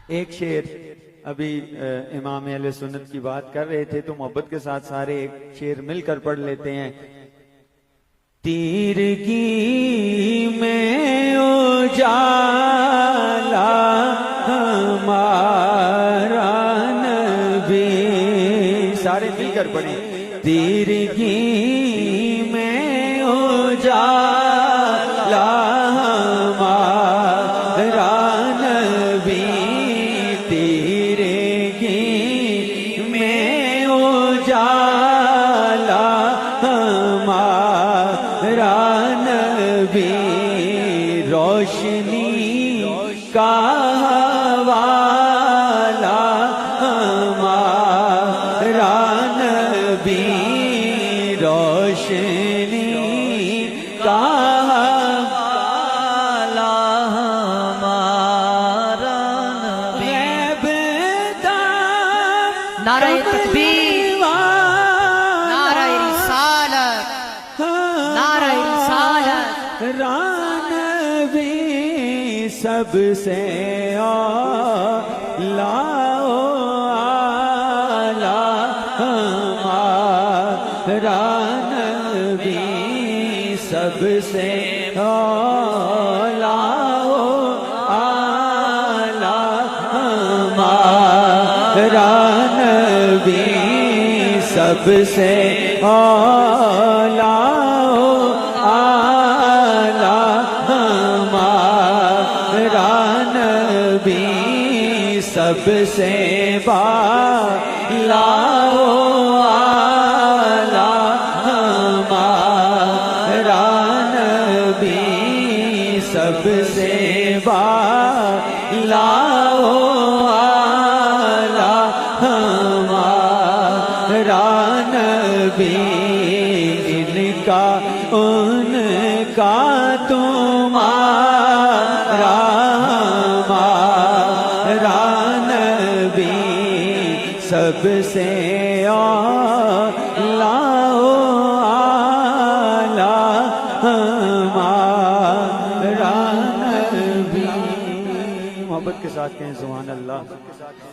ایک شعر ابھی امام اہل سنت کی بات کر رہے تھے تو محبت کے ساتھ سارے ایک شعر مل کر پڑھ لیتے ہیں. تیرگی میں اجالا ہمارا نبی، سارے مل کر پڑھیں. تیرگی میں اجالا ہمارا نبی، تیرگی میں اجالا ہمارا نبی، روشنی کا حوالہ ہمارا نبی، روشنی کا حوالہ ہمارا نبی. نعرہ تکبیر، نعرہ رسالت، نعرہ رسالت. رانوی سب سے اعلیٰ ہمارا نبی، سب سے اعلیٰ ہمارا نبی، سب سے اعلیٰ ہمارا نبی، سب سے بالا ہمارا نبی، سب سے بالا ہمارا نبی. ان کا ان کا تمہارا ہمارا نبی، سب سے اعلیٰ ہمارا نبی. محبت کے ساتھ کہیں سبحان اللہ.